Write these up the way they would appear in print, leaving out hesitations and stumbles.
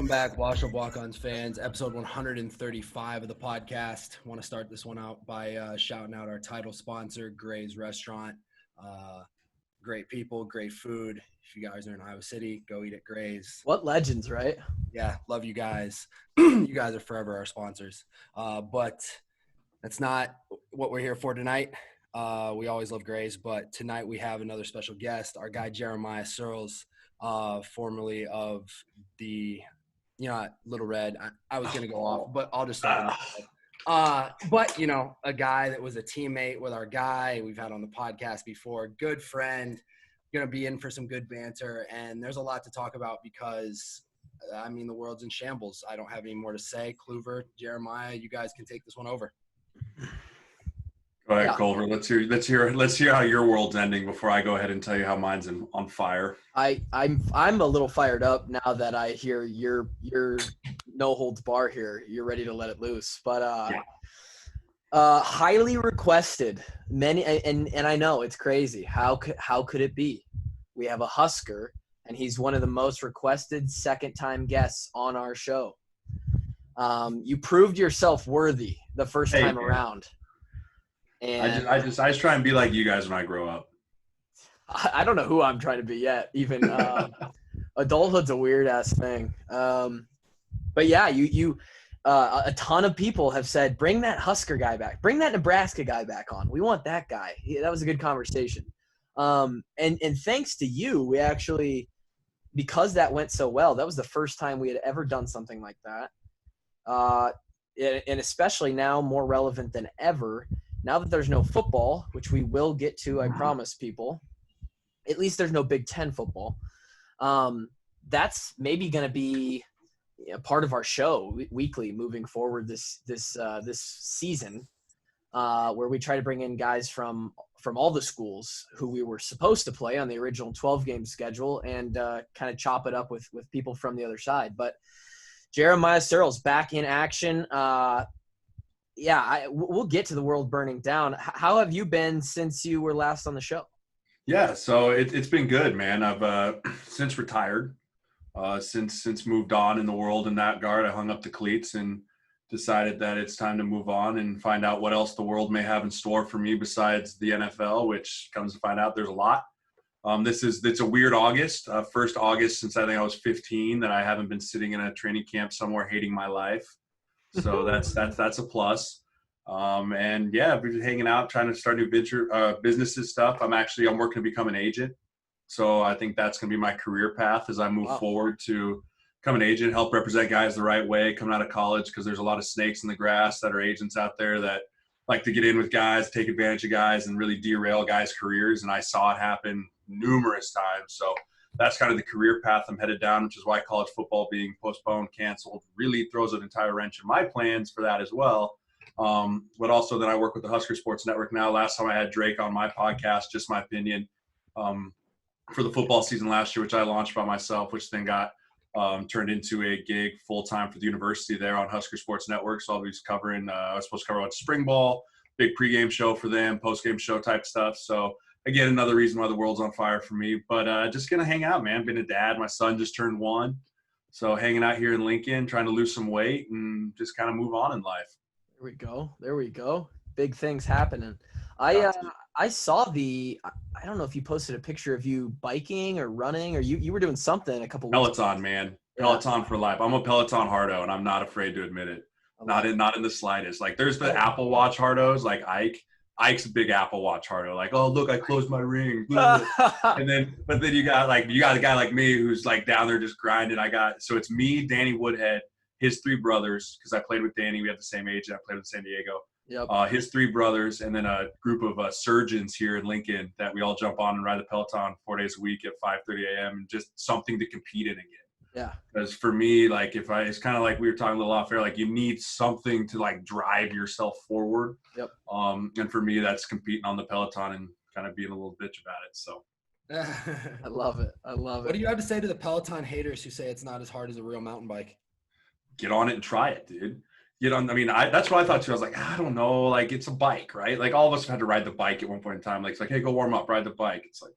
Welcome back, Washoe Walkons fans. Episode 135 of the podcast. Want to start this one out by shouting out our title sponsor, Gray's Restaurant. Great people, great food. If you guys are in Iowa City, go eat at Gray's. What legends, right? Yeah, love you guys. You guys are forever our sponsors. But that's not what we're here for tonight. We always love Gray's, but tonight we have another special guest, our guy Jeremiah Sirles, formerly of the Little Red. I was going to go off, but I'll just start with but, a guy that was a teammate with our guy we've had on the podcast before, good friend, going to be in for some good banter. And there's a lot to talk about because, the world's in shambles. I don't have any more to say. Kluver, Jeremiah, you guys can take this one over. Go ahead, Culver. Let's hear how your world's ending before I go ahead and tell you how mine's on fire. I'm a little fired up now that I hear your no holds bar here. You're ready to let it loose. But highly requested. Many and I know it's crazy. How could it be? We have a Husker, and he's one of the most requested second-time guests on our show. You proved yourself worthy the first time around. And I just try and be like you guys when I grow up. I don't know who I'm trying to be yet. Even adulthood's a weird ass thing. But yeah, you a ton of people have said, bring that Husker guy back, bring that Nebraska guy back on. We want that guy. That was a good conversation. And thanks to you, we actually, because that went so well, that was the first time we had ever done something like that. And especially now more relevant than ever. Now that there's no football, which we will get to, I promise people, at least there's no Big Ten football. That's maybe going to be a part of our show weekly moving forward this season, where we try to bring in guys from all the schools who we were supposed to play on the original 12-game schedule and kind of chop it up with people from the other side. But Jeremiah Sirles back in action. We'll get to the world burning down. How have you been since you were last on the show? Yeah, so it's been good, man. I've since retired, since moved on in the world in that regard. I hung up the cleats and decided that it's time to move on and find out what else the world may have in store for me besides the NFL, which comes to find out there's a lot. It's a weird August, first August since I think I was 15 that I haven't been sitting in a training camp somewhere hating my life. So that's a plus. I've been hanging out, trying to start new businesses stuff. I'm working to become an agent. So I think that's going to be my career path as I move forward to become an agent, help represent guys the right way coming out of college, because there's a lot of snakes in the grass that are agents out there that like to get in with guys, take advantage of guys, and really derail guys' careers. And I saw it happen numerous times. So that's kind of the career path I'm headed down, which is why college football being postponed, canceled, really throws an entire wrench in my plans for that as well. But also then I work with the Husker Sports Network now. Last time I had Drake on my podcast, just my opinion, for the football season last year, which I launched by myself, which then got turned into a gig full-time for the university there on Husker Sports Network. So I'll be covering, I was supposed to cover a bunch of spring ball, big pregame show for them, postgame show type stuff. So again, another reason why the world's on fire for me. But just going to hang out, man. Been a dad. My son just turned 1. So hanging out here in Lincoln, trying to lose some weight and just kind of move on in life. There we go. Big things happening. I saw I don't know if you posted a picture of you biking or running or you were doing something a couple weeks ago. Peloton, man. Peloton for life. I'm a Peloton hardo, and I'm not afraid to admit it. Not in the slightest. Like there's the Apple Watch hardos, like Ike. Ike's a big Apple Watch hardo. Like, oh look, I closed my ring. But then you got a guy like me who's like down there just grinding. So it's me, Danny Woodhead, his 3 brothers, because I played with Danny. We have the same age, and I played with San Diego. Yep. His 3 brothers, and then a group of surgeons here in Lincoln that we all jump on and ride the Peloton 4 days a week at 5:30 a.m. and just something to compete in again. Yeah. Because for me, like it's kind of like we were talking a little off air, like you need something to like drive yourself forward. Yep. And for me, that's competing on the Peloton and kind of being a little bitch about it. So. I love it. What do you have to say to the Peloton haters who say it's not as hard as a real mountain bike? Get on it and try it, dude. That's what I thought too. I was like, I don't know, like it's a bike, right? Like all of us have had to ride the bike at one point in time. Like it's like, hey, go warm up, ride the bike. It's like,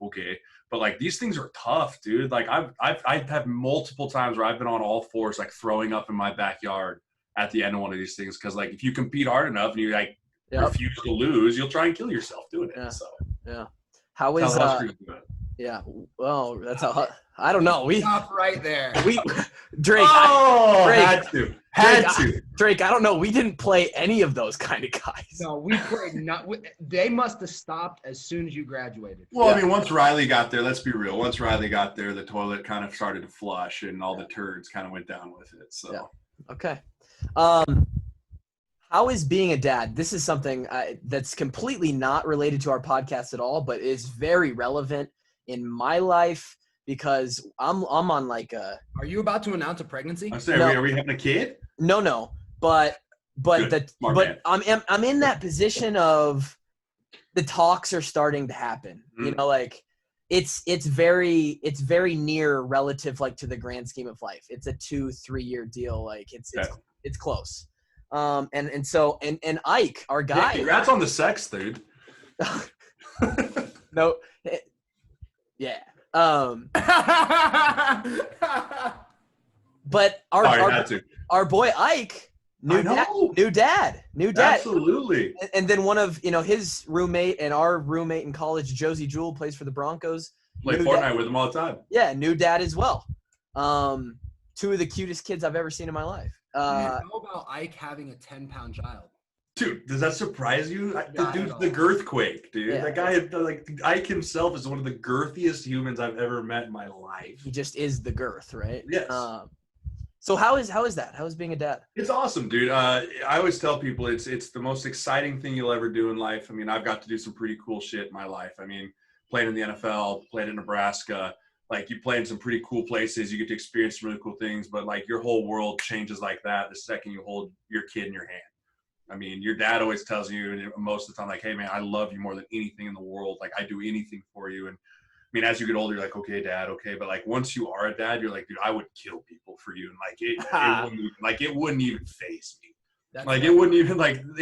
okay. But like these things are tough, dude. Like I've had multiple times where I've been on all fours, like throwing up in my backyard at the end of one of these things. Cause like if you compete hard enough and you like refuse to lose, you'll try and kill yourself doing it. Yeah. So how is Huskers do it. yeah. Well, that's how I don't know. We Stop right there. Drake. Had to. Drake, I don't know. We didn't play any of those kind of guys. No, we played not. They must have stopped as soon as you graduated. Well, I mean, once Riley got there, let's be real. Once Riley got there, the toilet kind of started to flush, and all the turds kind of went down with it. So, okay. How is being a dad? This is something that's completely not related to our podcast at all, but is very relevant in my life because I'm on like a. Are you about to announce a pregnancy? I'm saying, are we having a kid? No, but I'm in that position of the talks are starting to happen. You know, like it's very near relative, like to the grand scheme of life. It's a 2-3 year deal. Like it's close. And Ike, our guy. Yeah, congrats on the sex, dude. No. Yeah. But our boy Ike, new dad. Absolutely. And then one of his roommate and our roommate in college, Josie Jewell, plays for the Broncos. Play Fortnite with him all the time. Yeah, new dad as well. Two of the cutest kids I've ever seen in my life. How about Ike having a 10-pound child? Dude, does that surprise you? The dude's the girthquake, dude. Yeah. That guy, like Ike himself, is one of the girthiest humans I've ever met in my life. He just is the girth, right? Yes. So how is that? How is being a dad? It's awesome, dude. I always tell people it's the most exciting thing you'll ever do in life. I mean, I've got to do some pretty cool shit in my life. I mean, playing in the NFL, playing in Nebraska, like you play in some pretty cool places. You get to experience some really cool things, but like your whole world changes like that the second you hold your kid in your hand. I mean, your dad always tells you most of the time, like, hey, man, I love you more than anything in the world. Like, I do anything for you. And I mean, as you get older, you're like, okay, dad, okay. But like, once you are a dad, you're like, dude, I would kill people for you. And like, it wouldn't even faze me. It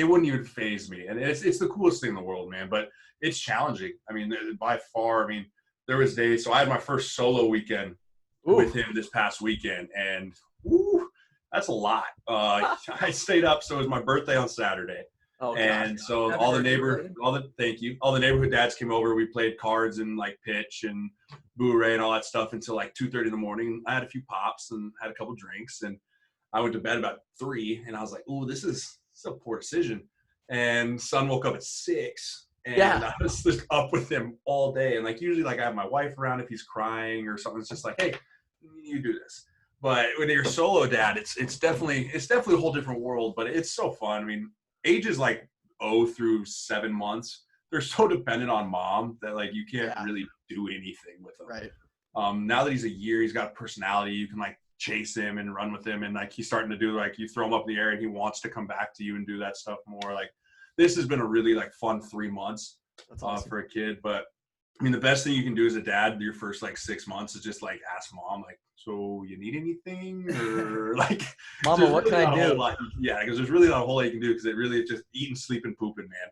wouldn't even faze me. And it's the coolest thing in the world, man. But it's challenging. I mean, by far, there was days. So I had my first solo weekend with him this past weekend. And that's a lot. I stayed up. So it was my birthday on Saturday. Oh, and gosh. So all the neighborhood dads came over. We played cards and like pitch and boo-ray and all that stuff until like 2:30 in the morning. I had a few pops and had a couple drinks, and I went to bed about 3. And I was like, "Oh, this is a poor decision." And son woke up at 6, and I was just up with him all day. And like usually, like I have my wife around if he's crying or something. It's just like, "Hey, you do this." But when you're a solo dad, it's definitely a whole different world. But it's so fun. I mean, ages like 0 through 7 months, they're so dependent on mom that like you can't really do anything with them. Right. Now that he's a year, he's got a personality. You can like chase him and run with him, and like he's starting to do like you throw him up in the air and he wants to come back to you and do that stuff more. Like this has been a really like fun 3 months. That's awesome. For a kid. But I mean, the best thing you can do as a dad your first like 6 months is just like ask mom, like, so you need anything, or like, Mama, what can I do? Yeah, because there's really not a whole lot you can do because it really is just eating, sleeping, pooping, man.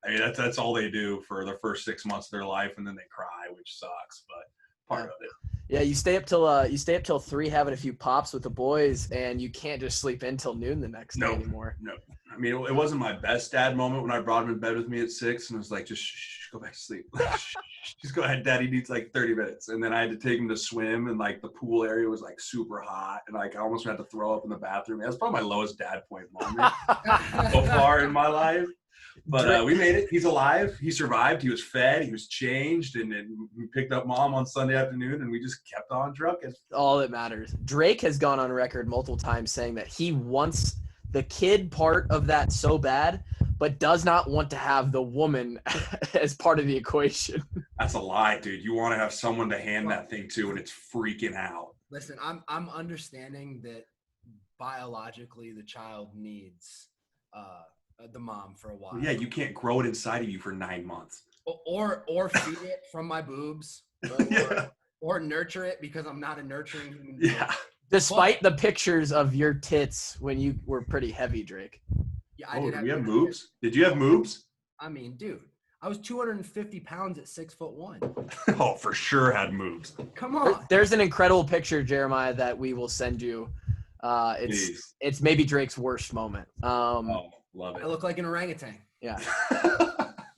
I mean, that's all they do for the first 6 months of their life, and then they cry, which sucks, but part of it. Yeah, you stay up till 3 having a few pops with the boys, and you can't just sleep in till noon the next day anymore. No. I mean, it wasn't my best dad moment when I brought him in bed with me at 6 and was like, just go back to sleep. Just go ahead, daddy needs like 30 minutes. And then I had to take him to swim, and like the pool area was like super hot, and like I almost had to throw up in the bathroom. That's probably my lowest dad point moment so far in my life. But we made it. He's alive. He survived. He was fed. He was changed. And then we picked up mom on Sunday afternoon, and we just kept on trucking. All that matters. Drake has gone on record multiple times saying that he wants the kid part of that so bad, but does not want to have the woman as part of the equation. That's a lie, dude. You want to have someone to hand that thing to, and it's freaking out. Listen, I'm understanding that biologically the child needs the mom for a while. Well, yeah, you can't grow it inside of you for 9 months. Or feed it from my boobs. Or nurture it because I'm not a nurturing human being. Yeah. Despite the pictures of your tits when you were pretty heavy, Drake. Yeah, I did. Did we have moobs? Did you have moobs? I mean, dude, I was 250 pounds at 6'1". Oh, for sure had moves. Come on. There's an incredible picture, Jeremiah, that we will send you. Jeez. It's maybe Drake's worst moment. Oh, love I it. look like an orangutan. Yeah.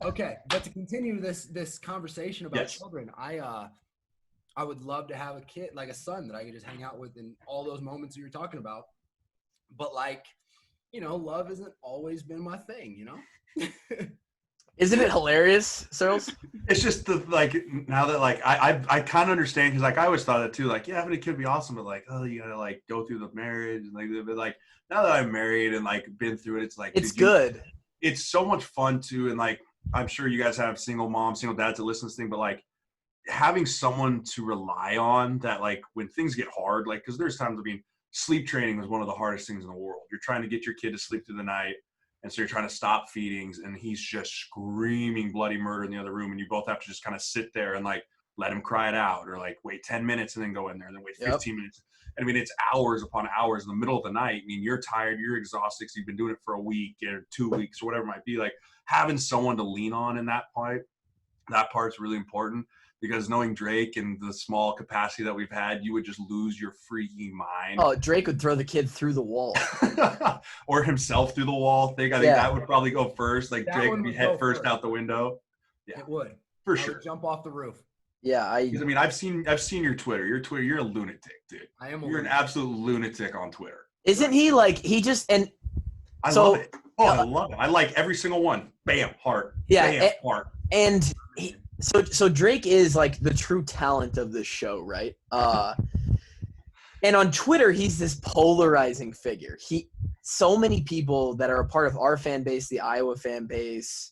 Okay, but to continue this conversation about Yes. children, I would love to have a kid, like a son that I could just hang out with in all those moments that you're talking about. But like, love hasn't always been my thing, Isn't it hilarious, Sirles? It's just now that I kind of understand, because I always thought it too, having a kid would be awesome, but you gotta go through the marriage and but now that I'm married and been through it, it's It's good. It's so much fun too, and I'm sure you guys have single moms, single dads that listen to this thing, but having someone to rely on that when things get hard, because there's times, sleep training is one of the hardest things in the world. You're trying to get your kid to sleep through the night. And so you're trying to stop feedings, and he's just screaming bloody murder in the other room. And you both have to just kind of sit there and let him cry it out, or wait 10 minutes and then go in there, and then wait 15 minutes. And it's hours upon hours in the middle of the night. You're tired, you're exhausted because you've been doing it for a week or 2 weeks or whatever it might be. Having someone to lean on in that part's really important. Because knowing Drake and the small capacity that we've had, you would just lose your freaking mind. Oh, Drake would throw the kid through the wall. Or himself through the wall. I think that would probably go first. Drake would be head first out the window. Yeah, it would. For I sure. would jump off the roof. Yeah, I've seen your Twitter. You're a lunatic, dude. I am. You're an absolute lunatic on Twitter. Isn't he he just and I love it. Oh, I love it. I like every single one. Bam, heart. Yeah, Bam, heart. And so Drake is the true talent of this show, right? And on Twitter, he's this polarizing figure. So many people that are a part of our fan base, the Iowa fan base,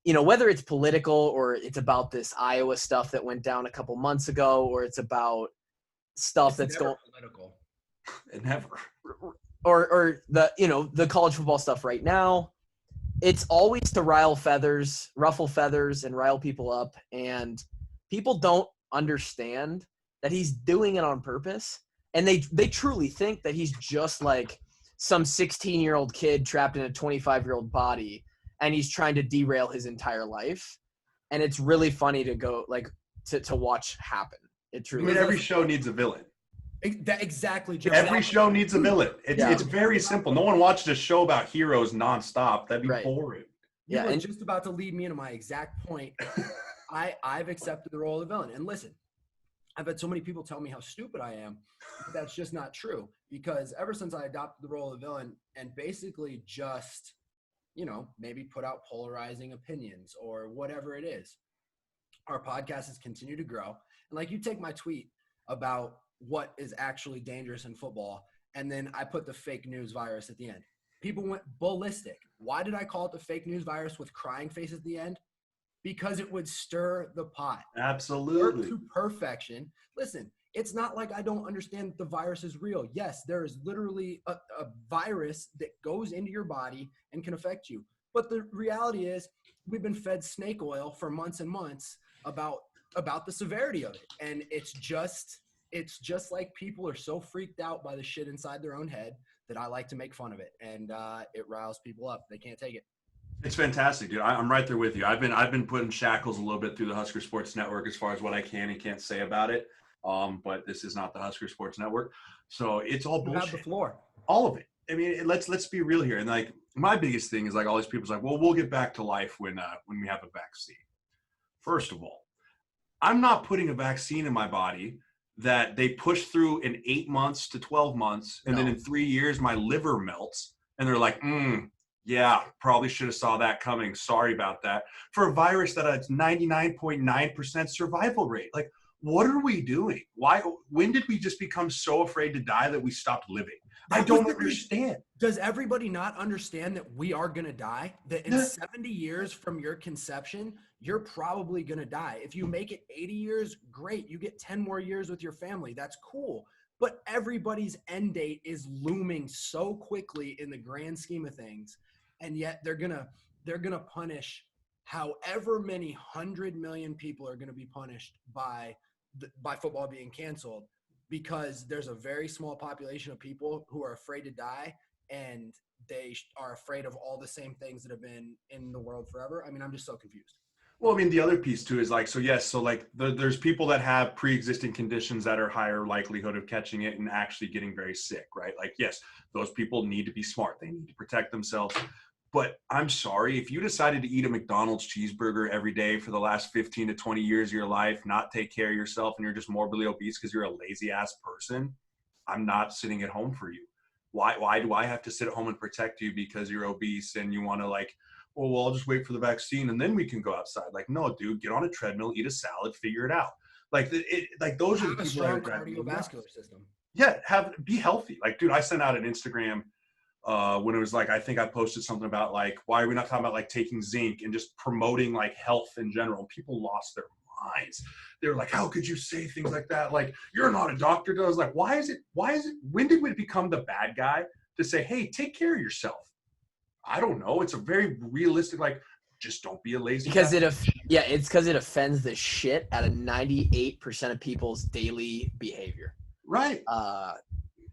whether it's political or it's about this Iowa stuff that went down a couple months ago, or it's about stuff that's going political. It never. Or the college football stuff right now. It's always to ruffle feathers and rile people up. And people don't understand that he's doing it on purpose. And they truly think that he's just some 16-year-old kid trapped in a 25-year-old body, and he's trying to derail his entire life. And it's really funny to go to watch happen. It truly every show needs a villain. Exactly. Every show needs a villain. It's very simple. No one watches a show about heroes nonstop. That'd be boring. You were just about to lead me into my exact point. I've accepted the role of the villain. And listen, I've had so many people tell me how stupid I am. But that's just not true. Because ever since I adopted the role of the villain and basically just, maybe put out polarizing opinions or whatever it is, our podcast has continued to grow. And you take my tweet about what is actually dangerous in football, and then I put the fake news virus at the end. People went ballistic. Why did I call it the fake news virus with crying face at the end? Because it would stir the pot. Absolutely. To perfection. Listen, it's not like I don't understand that the virus is real. Yes, there is literally a virus that goes into your body and can affect you. But the reality is we've been fed snake oil for months and months about the severity of it. And it's just people are so freaked out by the shit inside their own head that I like to make fun of it. And it riles people up. They can't take it. It's fantastic, dude. I'm right there with you. I've been put in shackles a little bit through the Husker Sports Network as far as what I can and can't say about it. But this is not the Husker Sports Network, so it's all bullshit. You have the floor. All of it. Let's be real here. And my biggest thing is all these people's well, we'll get back to life when we have a vaccine. First of all, I'm not putting a vaccine in my body that they push through in 8 months to 12 months, and then in 3 years my liver melts, and they're like, yeah, probably should have saw that coming. Sorry about that. For a virus that has 99.9% survival rate. What are we doing? When did we just become so afraid to die that we stopped living? I don't understand. Does everybody not understand that we are going to die? That in 70 years from your conception, you're probably going to die. If you make it 80 years, great. You get 10 more years with your family. That's cool. But everybody's end date is looming so quickly in the grand scheme of things. And yet they're going to punish however many 100 million people are going to be punished by football being canceled, because there's a very small population of people who are afraid to die, and they are afraid of all the same things that have been in the world forever? I mean, I'm just so confused. Well, I mean, the other piece too is like, so yes, so like there's people that have pre-existing conditions that are higher likelihood of catching it and actually getting very sick, right? Like, yes, those people need to be smart. They need to protect themselves. But I'm sorry, if you decided to eat a McDonald's cheeseburger every day for the last 15 to 20 years of your life, not take care of yourself, and you're just morbidly obese because you're a lazy ass person, I'm not sitting at home for you. Why do I have to sit at home and protect you because you're obese and you want to like, oh, well, I'll just wait for the vaccine and then we can go outside. Like, no, dude, get on a treadmill, eat a salad, figure it out. Like, like those are the Have a people strong that are driving me nuts. cardiovascular system. Yeah, be healthy. Like, dude, I sent out an Instagram when it was like, I think I posted something about like, why are we not talking about like taking zinc and just promoting like health in general? And people lost their minds. They were like, how could you say things like that? Like, you're not a doctor. I was like, why is it, when did we become the bad guy to say, hey, take care of yourself? I don't know. It's a very realistic, like, just don't be a lazy Because guy. it's because it offends the shit out of 98% of people's daily behavior. Right.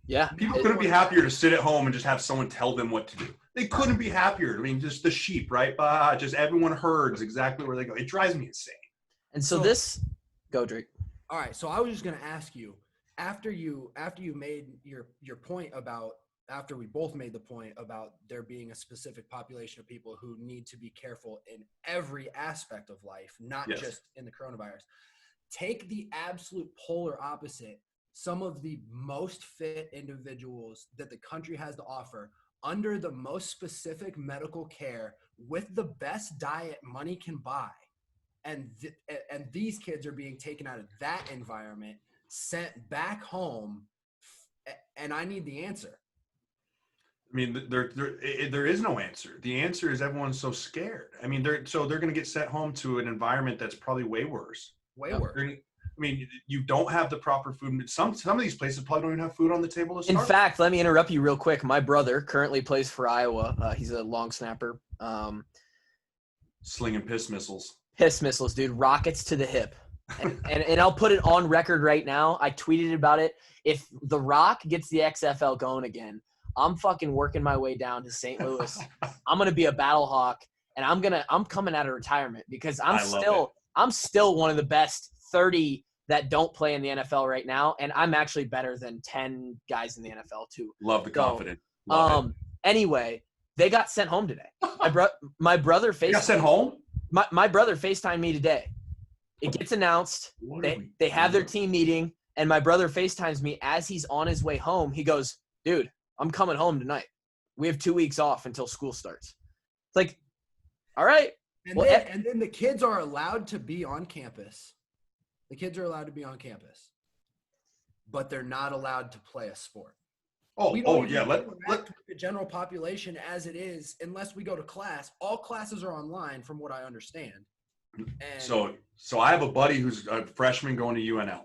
Yeah. People couldn't be happier to sit at home and just have someone tell them what to do. They couldn't be happier. I mean, just the sheep, right? Just everyone herds exactly where they go. It drives me insane. And so go Drake. All right. So I was just going to ask you, after you made your point about, after we both made the point about there being a specific population of people who need to be careful in every aspect of life, not just in the coronavirus, take the absolute polar opposite. Some of the most fit individuals that the country has to offer under the most specific medical care with the best diet money can buy. And these kids are being taken out of that environment, sent back home, and I need the answer. I mean, there is no answer. The answer is everyone's so scared. I mean, they're going to get sent home to an environment that's probably way worse. Way worse. I mean, you don't have the proper food. Some of these places probably don't even have food on the table to start. In fact, let me interrupt you real quick. My brother currently plays for Iowa. He's a long snapper. Slinging piss missiles. Piss missiles, dude. Rockets to the hip. And I'll put it on record right now. I tweeted about it. If The Rock gets the XFL going again, I'm fucking working my way down to St. Louis. I'm gonna be a battle hawk, and I'm coming out of retirement because I'm still one of the best 30 that don't play in the NFL right now, and I'm actually better than 10 guys in the NFL too. Love the confidence. Anyway, they got sent home today. My brother got sent home. My brother FaceTimed me today. It gets announced. They have their team meeting, and my brother FaceTimes me as he's on his way home. He goes, dude, I'm coming home tonight. We have 2 weeks off until school starts. It's like, all right. And then the kids are allowed to be on campus. The kids are allowed to be on campus, but they're not allowed to play a sport. Let the general population as it is, unless we go to class. All classes are online, from what I understand. And so I have a buddy who's a freshman going to UNL.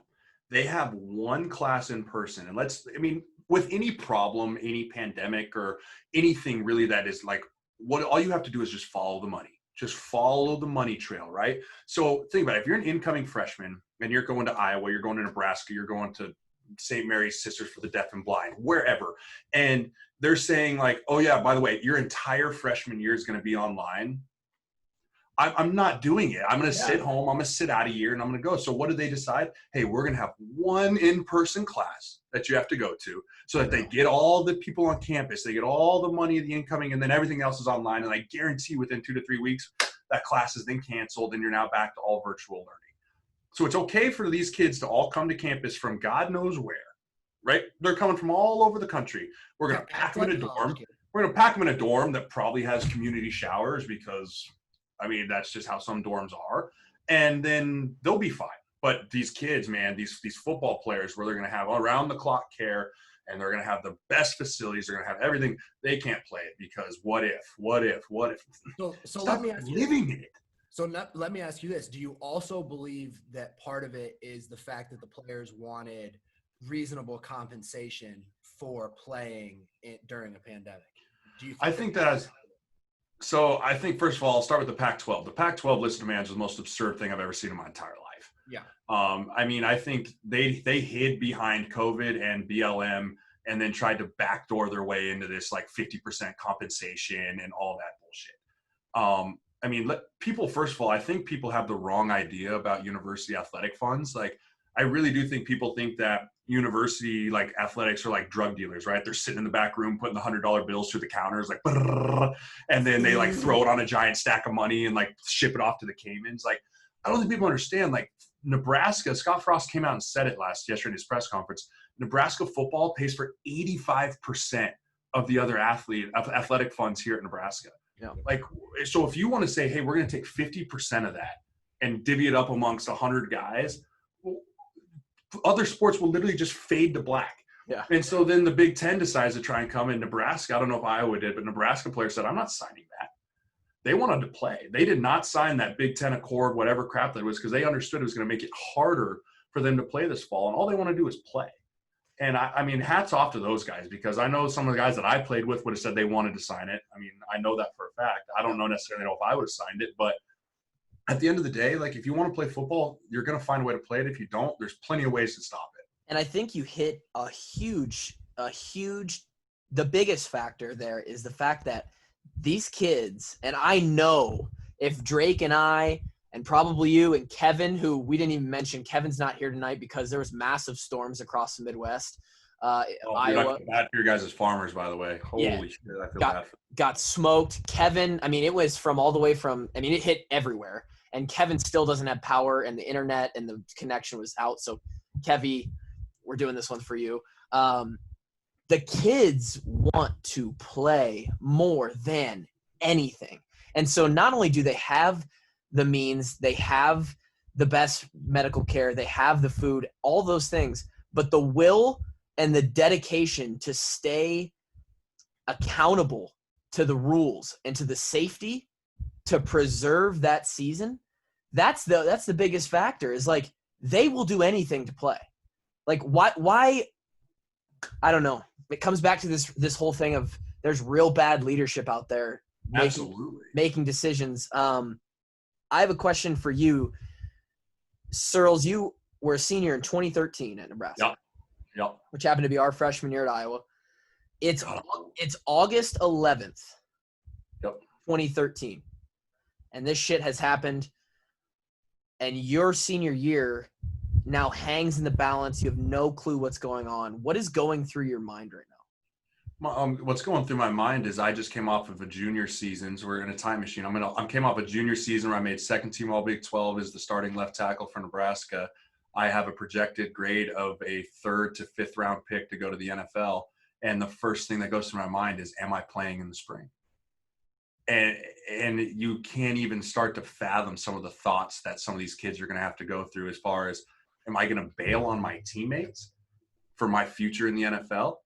They have one class in person, and with any problem, any pandemic or anything really that is like, all you have to do is just follow the money. Just follow the money trail, right? So think about it. If you're an incoming freshman and you're going to Iowa, you're going to Nebraska, you're going to St. Mary's Sisters for the Deaf and Blind, wherever, and they're saying like, oh yeah, by the way, your entire freshman year is going to be online. I'm not doing it. I'm going to sit home. I'm going to sit out a year and I'm going to go. So what did they decide? Hey, we're going to have one in-person class that you have to go to so that they get all the people on campus. They get all the money of the incoming, and then everything else is online. And I guarantee within 2 to 3 weeks, that class is then canceled and you're now back to all virtual learning. So it's okay for these kids to all come to campus from God knows where, right? They're coming from all over the country. We're going to pack them in a dorm. We're going to pack them in a dorm that probably has community showers because – that's just how some dorms are. And then they'll be fine. But these kids, man, these football players where they're going to have around-the-clock care and they're going to have the best facilities, they're going to have everything, they can't play it because what if? So let me ask you living it. So let me ask you this. Do you also believe that part of it is the fact that the players wanted reasonable compensation for playing during a pandemic? Do you think So I think, first of all, I'll start with the Pac-12. The Pac-12 list of demands was the most absurd thing I've ever seen in my entire life. Yeah. I think they hid behind COVID and BLM and then tried to backdoor their way into this like 50% compensation and all that bullshit. I mean, people, first of all, I think people have the wrong idea about university athletic funds. Like, I really do think people think that university like athletics are like drug dealers, right? They're sitting in the back room putting the $100 bills through the counters, like, and then they like throw it on a giant stack of money and like ship it off to the Caymans. Like, I don't think people understand. Like, Nebraska, Scott Frost came out and said it yesterday in his press conference. Nebraska football pays for 85% of the other athletic funds here at Nebraska. Yeah. Like, so if you want to say, hey, we're going to take 50% of that and divvy it up amongst 100 guys, other sports will literally just fade to black. Yeah. And so then the Big Ten decides to try and come in. Nebraska, I don't know if Iowa did, but Nebraska players said, I'm not signing that. They wanted to play. They did not sign that Big Ten Accord, whatever crap that was, because they understood it was going to make it harder for them to play this fall. And all they want to do is play. And I mean, hats off to those guys, because I know some of the guys that I played with would have said they wanted to sign it. I mean, I know that for a fact. I don't necessarily know if I would have signed it, but at the end of the day, like, if you want to play football, you're going to find a way to play it. If you don't, there's plenty of ways to stop it. And I think you hit a huge, the biggest factor there is the fact that these kids, and I know if Drake and I, and probably you and Kevin, who we didn't even mention, Kevin's not here tonight because there was massive storms across the Midwest. Iowa. Bad for your guys as farmers, by the way. Holy shit, I feel bad. Got smoked. Kevin, I mean, it was from all the way from, I mean, it hit everywhere. And Kevin still doesn't have power, and the internet and the connection was out. So, Kevy, we're doing this one for you. The kids want to play more than anything. And so not only do they have the means, they have the best medical care, they have the food, all those things, but the will and the dedication to stay accountable to the rules and to the safety to preserve that season, that's the biggest factor. Is like, they will do anything to play. Like, why I don't know. It comes back to this whole thing of there's real bad leadership out there making decisions. I have a question for you. Sirles, you were a senior in 2013 at Nebraska. Yep. Which happened to be our freshman year at Iowa. It's August 11th, 2013. And this shit has happened. And your senior year now hangs in the balance. You have no clue what's going on. What is going through your mind right now? What's going through my mind is I just came off of a junior season. So we're in a time machine. I came off a junior season where I made second team All Big 12 as the starting left tackle for Nebraska. I have a projected grade of a 3rd to 5th round pick to go to the NFL. And the first thing that goes through my mind is, am I playing in the spring? And you can't even start to fathom some of the thoughts that some of these kids are going to have to go through as far as, am I going to bail on my teammates for my future in the NFL?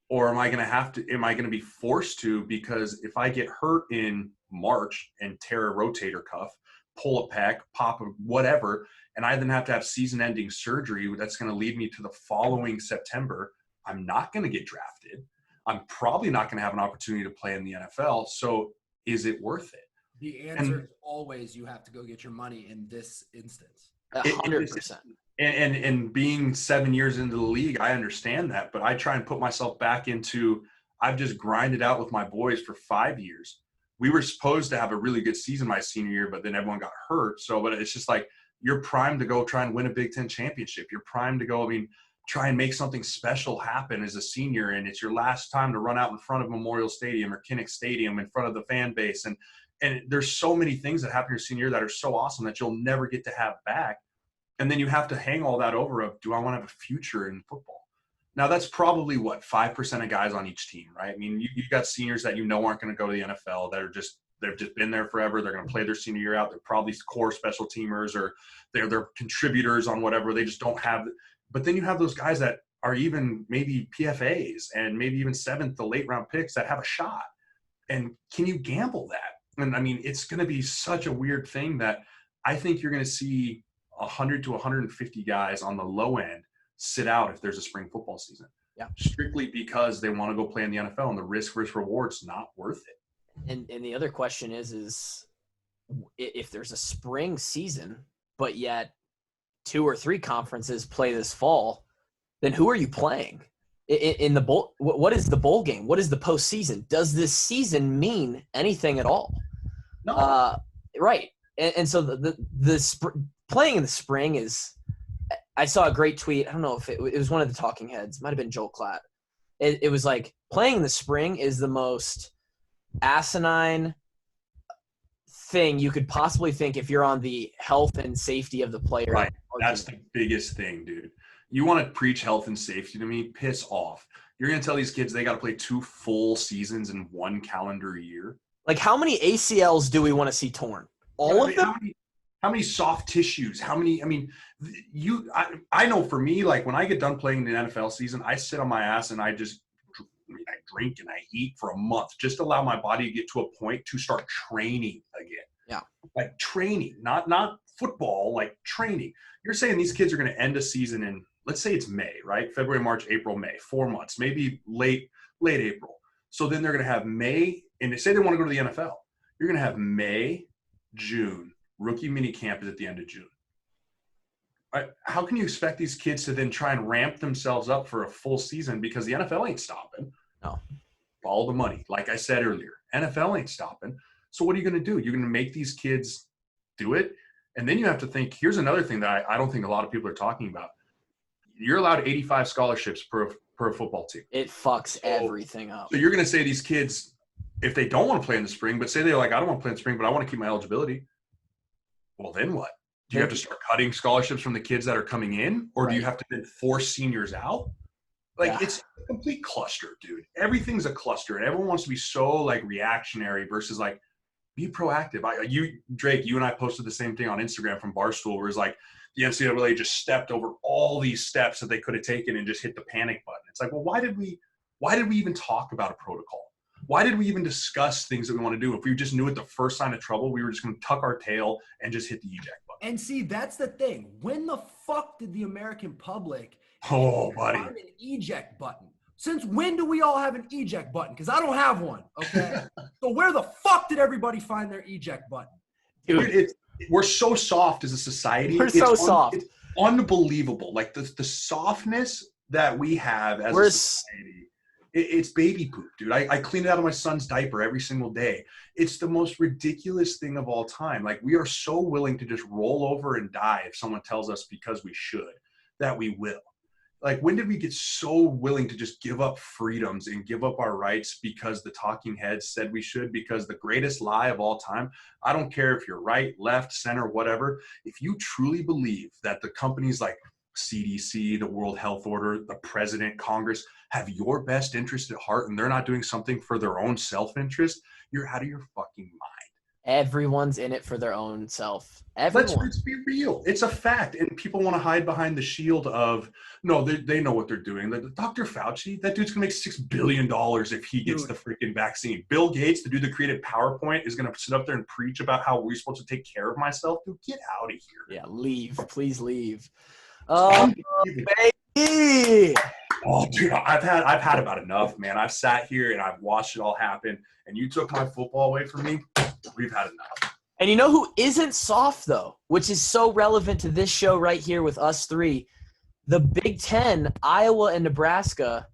Or am I going to be forced to, because if I get hurt in March and tear a rotator cuff, pull a pec, pop a whatever, and I then have to have season-ending surgery that's going to lead me to the following September, I'm not going to get drafted. I'm probably not going to have an opportunity to play in the NFL. So is it worth it? The answer is always you have to go get your money in this instance. 100%. And being 7 years into the league, I understand that, but I try and put myself back into, I've just grinded out with my boys for 5 years. We were supposed to have a really good season my senior year, but then everyone got hurt. So, but it's just like, you're primed to go try and win a Big Ten championship. You're primed to go, try and make something special happen as a senior. And it's your last time to run out in front of Memorial Stadium or Kinnick Stadium in front of the fan base. And there's so many things that happen your senior year that are so awesome that you'll never get to have back. And then you have to hang all that over of, do I want to have a future in football? Now, that's probably 5% of guys on each team, right? I mean, you got seniors that aren't going to go to the NFL that they've just been there forever. They're going to play their senior year out. They're probably core special teamers, or they're contributors on whatever. They just don't have. But then you have those guys that are even maybe PFAs and maybe even 7th to late round picks that have a shot. And can you gamble that? And it's going to be such a weird thing that I think you're going to see 100 to 150 guys on the low end sit out if there's a spring football season. Yeah. Strictly because they want to go play in the NFL, and the risk versus reward's not worth it. And the other question is if there's a spring season, but yet 2 or 3 conferences play this fall, then who are you playing? in the bowl. What is the bowl game? What is the postseason? Does this season mean anything at all? No. Right. And so playing in the spring is – I saw a great tweet. I don't know if it was one of the talking heads. It might have been Joel Klatt. It was like playing in the spring is the most asinine thing you could possibly think if you're on the health and safety of the player. Right. That's the biggest thing, dude. You want to preach health and safety to me? Piss off. You're going to tell these kids they got to play 2 full seasons in 1 calendar year? Like, how many ACLs do we want to see torn? All of them? How many soft tissues? I know for me, like when I get done playing the NFL season, I sit on my ass and I drink and I eat for a month, just to allow my body to get to a point to start training again. Yeah. Like training, not football, like training. You're saying these kids are going to end a season in, let's say it's May, right? February, March, April, May, 4 months, maybe late April. So then they're going to have May, and they say they want to go to the NFL. You're going to have May, June. Rookie mini camp is at the end of June. How can you expect these kids to then try and ramp themselves up for a full season, because the NFL ain't stopping? No. Follow the money. Like I said earlier, NFL ain't stopping. So what are you going to do? You're going to make these kids do it? And then you have to think, here's another thing that I don't think a lot of people are talking about. You're allowed 85 scholarships per football team. It fucks everything up. So you're going to say these kids, if they don't want to play in the spring, but say they're like, I don't want to play in the spring, but I want to keep my eligibility. Well, then what? Do you have to start cutting scholarships from the kids that are coming in? Or do you have to then force seniors out? Like, it's a complete cluster, dude. Everything's a cluster. And everyone wants to be so, like, reactionary versus, like, be proactive. Drake, you and I posted the same thing on Instagram from Barstool, where it's like the NCAA just stepped over all these steps that they could have taken and just hit the panic button. It's like, well, why did we even talk about a protocol? Why did we even discuss things that we want to do? If we just knew at the first sign of trouble, we were just going to tuck our tail and just hit the eject button. And see, that's the thing. When the fuck did the American public find an eject button? Since when do we all have an eject button? Because I don't have one, okay? So where the fuck did everybody find their eject button? Dude, we're so soft as a society. Soft. It's unbelievable. Like the softness that we have as a society. It's baby poop, dude. I clean it out of my son's diaper every single day. It's the most ridiculous thing of all time. Like, we are so willing to just roll over and die if someone tells us because we should, that we will. Like, when did we get so willing to just give up freedoms and give up our rights because the talking heads said we should? Because the greatest lie of all time, I don't care if you're right, left, center, whatever, if you truly believe that the companies like CDC, the World Health Order, the president, Congress have your best interest at heart and they're not doing something for their own self-interest, you're out of your fucking mind. Everyone's in it for their own self. Let's be real. It's a fact. And people want to hide behind the shield of, no, they know what they're doing. Like, Dr. Fauci, that dude's going to make $6 billion if he gets the freaking vaccine. Bill Gates, the dude that created PowerPoint, is going to sit up there and preach about how we're supposed to take care of myself. Dude, get out of here. Yeah, leave. Please leave. Oh, baby. Oh, dude, I've had about enough, man. I've sat here and I've watched it all happen, and you took my football away from me. We've had enough. And you know who isn't soft, though, which is so relevant to this show right here with us three? The Big Ten, Iowa and Nebraska,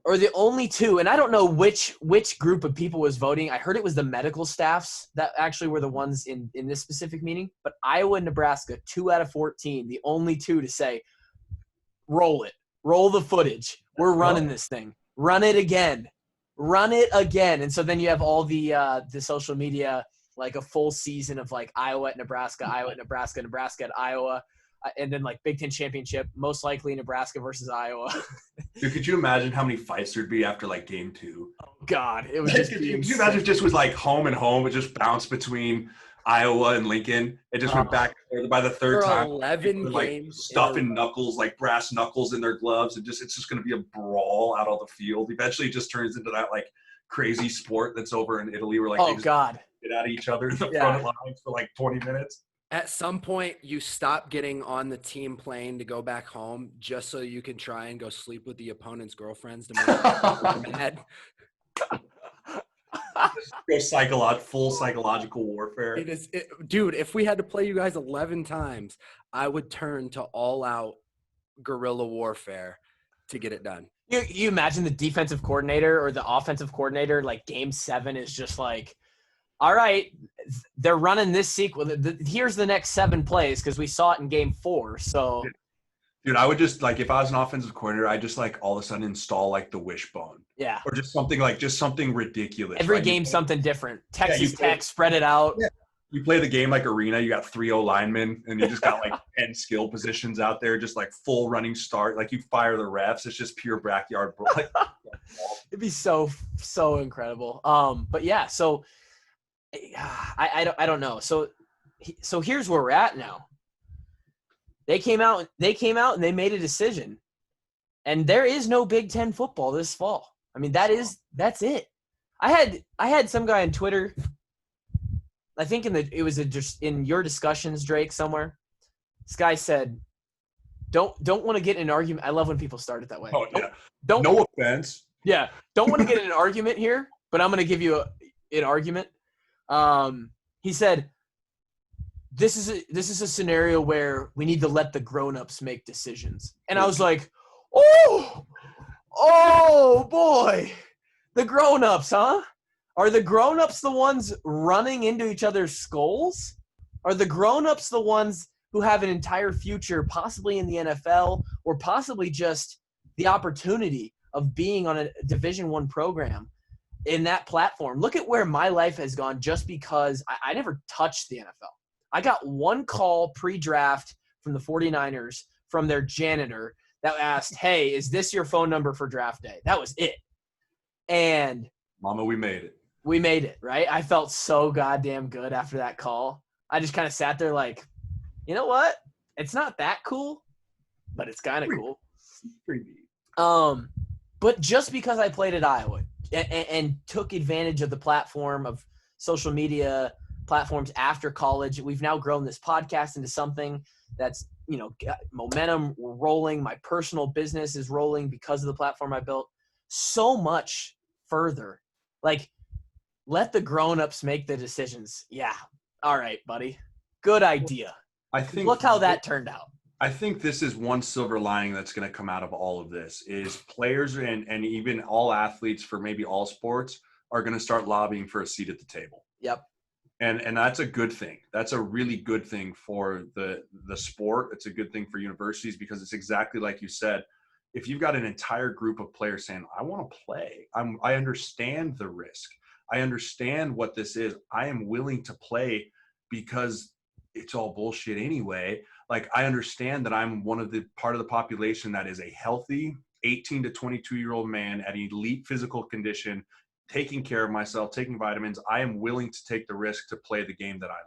are the only two, and I don't know which group of people was voting. I heard it was the medical staffs that actually were the ones in this specific meeting. But Iowa and Nebraska, 2 out of 14, the only two to say, roll it. Roll the footage. We're running this thing. Run it again. Run it again. And so then you have all the social media, like a full season of like Iowa at Nebraska, Iowa at Nebraska, Nebraska at Iowa, and then like Big Ten championship, most likely Nebraska versus Iowa. Dude, could you imagine how many fights there'd be after like game 2? Oh God, it would just be. Could you imagine if it just was like home and home? It just bounced between Iowa and Lincoln. It just went back and forth by the third time. 11 like games. Stuffing knuckles, like brass knuckles in their gloves. And it's just going to be a brawl out on the field. Eventually it just turns into that like crazy sport that's over in Italy where like they just get at each other in the front lines for like 20 minutes. At some point, you stop getting on the team plane to go back home just so you can try and go sleep with the opponent's girlfriends to make them mad. Go full psychological warfare. Dude, if we had to play you guys 11 times, I would turn to all-out guerrilla warfare to get it done. You imagine the defensive coordinator or the offensive coordinator, like game 7 is just like, all right, they're running this sequence. Here's the next 7 plays because we saw it in game 4. So, Dude, I would just like, if I was an offensive coordinator, I'd just like all of a sudden install like the wishbone. yeah. Or just something ridiculous. Every right? game something different. Texas play- Tech, spread it out. Yeah. You play the game like arena, you got 3 linemen, and you just got like 10 skill positions out there, just like full running start. Like you fire the refs, it's just pure backyard. Like, it'd be so incredible. But yeah, so I don't know. So here's where we're at now. They came out and they made a decision, and there is no Big Ten football this fall. I mean, that's it. I had some guy on Twitter. I think just in your discussions, Drake, somewhere. This guy said, "Don't want to get in an argument." I love when people start it that way. oh yeah. Don't No offense. Yeah, don't want to get in an argument here, but I'm going to give you an argument. He said, "This is a scenario where we need to let the grown-ups make decisions." And I was like, "Oh boy, the grown-ups, huh? Are the grown-ups the ones running into each other's skulls? Are the grown-ups the ones who have an entire future, possibly in the NFL, or possibly just the opportunity of being on a Division I program in that platform? Look at where my life has gone just because I never touched the NFL. I got one call pre-draft from the 49ers from their janitor that asked, "Hey, is this your phone number for draft day?" That was it. And Mama, we made it. we made it, right? I felt so goddamn good after that call. I just kind of sat there like, you know what? It's not that cool, but it's kind of cool. Pretty neat. But just because I played at Iowa and took advantage of the platform of social media platforms after college, we've now grown this podcast into something that's, got momentum rolling. My personal business is rolling because of the platform I built. So much further. Like, let the grown-ups make the decisions. Yeah. All right, buddy. Good idea. I think Look how that turned out. I think this is one silver lining that's going to come out of all of this is players and even all athletes for maybe all sports are going to start lobbying for a seat at the table. Yep. And that's a good thing. That's a really good thing for the sport. It's a good thing for universities because it's exactly like you said. If you've got an entire group of players saying, "I want to play. I understand the risk. I understand what this is. I am willing to play because it's all bullshit anyway. Like, I understand that I'm one of the part of the population that is a healthy 18 to 22-year-old man at elite physical condition, taking care of myself, taking vitamins. I am willing to take the risk to play the game that I love."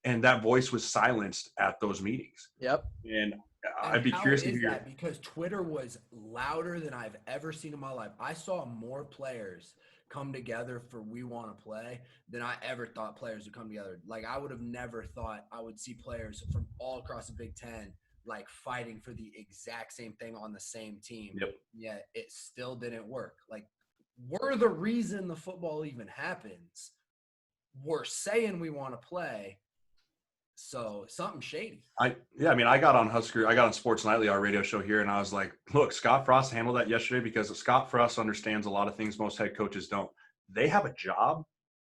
And that voice was silenced at those meetings. Yep. And I'd be curious to hear that, because Twitter was louder than I've ever seen in my life. I saw more players come together for "We Want to Play" than I ever thought players would come together. Like, I would have never thought I would see players from all across the Big Ten like fighting for the exact same thing on the same team. Yep. Yet it still didn't work. Like, we're the reason the football even happens. We're saying we want to play. So something shady. I got on Sports Nightly, our radio show here, and I was like, look, Scott Frost handled that yesterday because Scott Frost understands a lot of things most head coaches don't. They have a job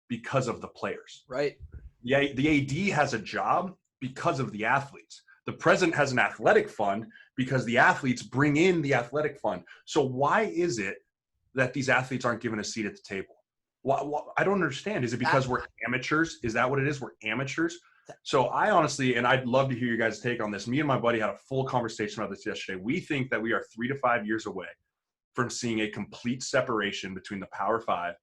because of the players. Right. Yeah, the AD has a job because of the athletes. The president has an athletic fund because the athletes bring in the athletic fund. So why is it that these athletes aren't given a seat at the table? Why, I don't understand. Is it because we're amateurs? Is that what it is? We're amateurs? So I honestly, and I'd love to hear you guys' take on this. Me and my buddy had a full conversation about this yesterday. We think that we are 3 to 5 years away from seeing a complete separation between the Power 5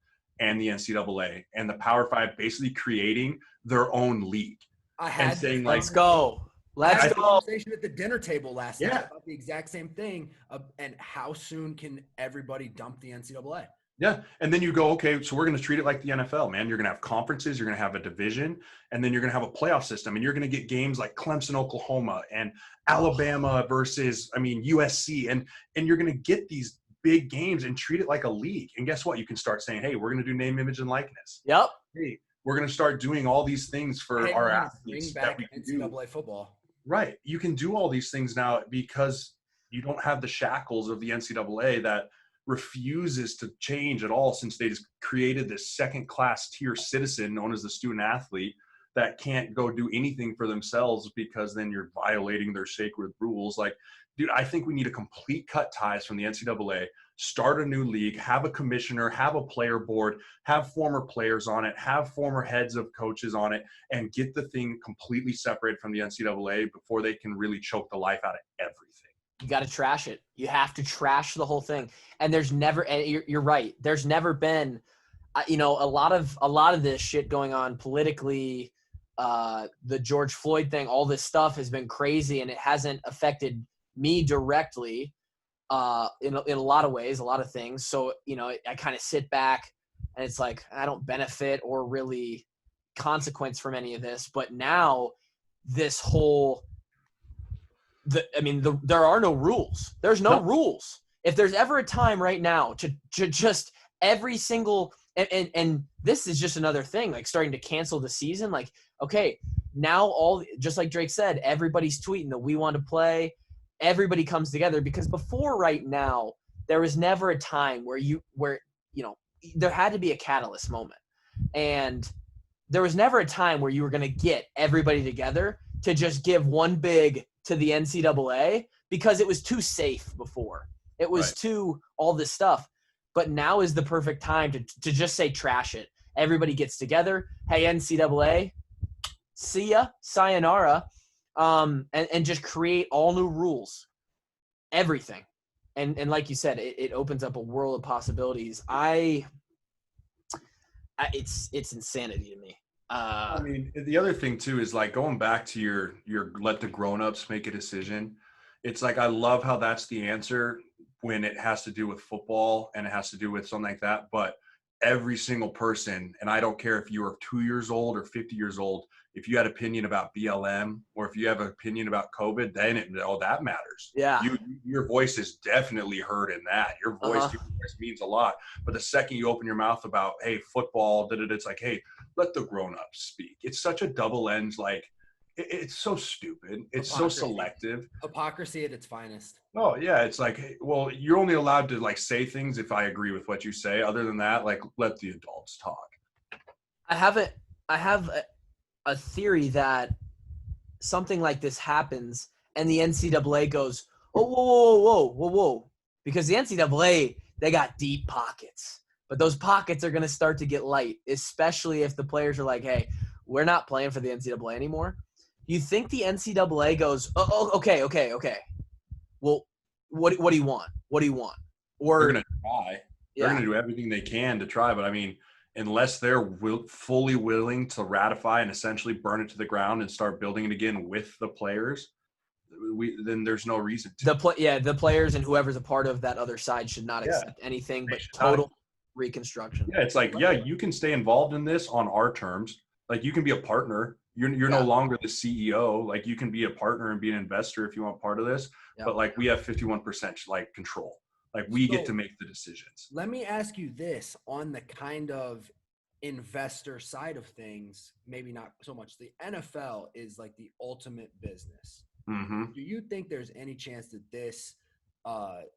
and the NCAA, and the Power 5 basically creating their own league. Let's go. Let's go. Conversation at the dinner table last night about the exact same thing. And how soon can everybody dump the NCAA? Yeah. And then you go, okay, so we're going to treat it like the NFL, man. You're going to have conferences, you're going to have a division, and then you're going to have a playoff system. And you're going to get games like Clemson, Oklahoma, and Alabama versus, USC. And you're going to get these big games and treat it like a league. And guess what? You can start saying, hey, we're going to do name, image, and likeness. Yep. Hey, we're going to start doing all these things for our athletes. Bring back NCAA football. Right. You can do all these things now because You don't have the shackles of the NCAA that refuses to change at all, since they just created this second-class tier citizen known as the student athlete that can't go do anything for themselves because then you're violating their sacred rules. Like, dude, I think we need to complete cut ties from the NCAA, start a new league, have a commissioner, have a player board, have former players on it, have former heads of coaches on it, and get the thing completely separated from the NCAA before they can really choke the life out of everything. You got to trash it. You have to trash the whole thing. And there's never, and you're right. There's never been, you know, a lot of this shit going on politically. The George Floyd thing, all this stuff has been crazy, and it hasn't affected me directly in a lot of ways, a lot of things. So, you know, I kind of sit back and it's like, I don't benefit or really consequence from any of this. But now this whole, there are no rules. There's no rules. If there's ever a time right now to just every single, and this is just another thing, like starting to cancel the season. Like, okay, now just like Drake said, everybody's tweeting that we want to play. Everybody comes together, because before right now, there was never a time where there had to be a catalyst moment. And there was never a time where you were going to get everybody together to just give one big to the NCAA, because it was too safe before. It was too all this stuff. But now is the perfect time to just say trash it. Everybody gets together. Hey, NCAA, see ya, sayonara, and just create all new rules, everything. And like you said, it opens up a world of possibilities. It's insanity to me. I mean, the other thing too is like going back to your let the grown-ups make a decision. It's like, I love how that's the answer when it has to do with football and it has to do with something like that. But every single person, and I don't care if you are 2 years old or 50 years old, if you had opinion about BLM or if you have an opinion about COVID, then that matters. Yeah. Your voice is definitely heard in that. Your voice means a lot. But the second you open your mouth about, hey, football, it's like, hey, let the grown-ups speak. It's such a double end, like, it's so stupid. It's Hypocrisy. So selective. Hypocrisy at its finest. Oh yeah, it's like, hey, well, you're only allowed to like say things if I agree with what you say. Other than that, like, let the adults talk. I have a theory that something like this happens and the NCAA goes, oh, whoa. Because the NCAA, they got deep pockets. But those pockets are going to start to get light, especially if the players are like, hey, we're not playing for the NCAA anymore. You think the NCAA goes, okay. Well, what do you want? What do you want? Or they're going to try. They're going to do everything they can to try. But I mean, unless they're fully willing to ratify and essentially burn it to the ground and start building it again with the players, then there's no reason to. The players and whoever's a part of that other side should not accept anything but total reconstruction. Yeah, it's like, you can stay involved in this on our terms. Like, you can be a partner. You're no longer the CEO. Like, you can be a partner and be an investor if you want part of this. Yeah. But like, we have 51% like control. Like, we get to make the decisions. Let me ask you this on the kind of investor side of things, maybe not so much. The NFL is like the ultimate business. Mm-hmm. Do you think there's any chance that this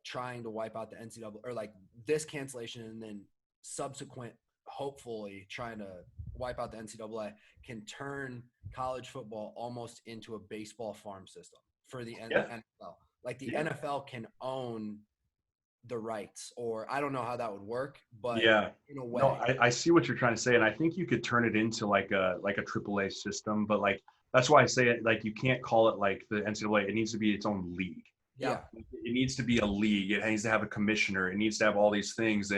trying to wipe out the NCAA, or like this cancellation and then subsequent, hopefully trying to wipe out the NCAA, can turn college football almost into a baseball farm system for the NFL? Like the NFL can own the rights, or I don't know how that would work, but in a way. No, I see what you're trying to say, and I think you could turn it into like a AAA system, but like, that's why I say it, like, you can't call it like the NCAA. It needs to be its own league. Yeah. It needs to be a league. It needs to have a commissioner. It needs to have all these things.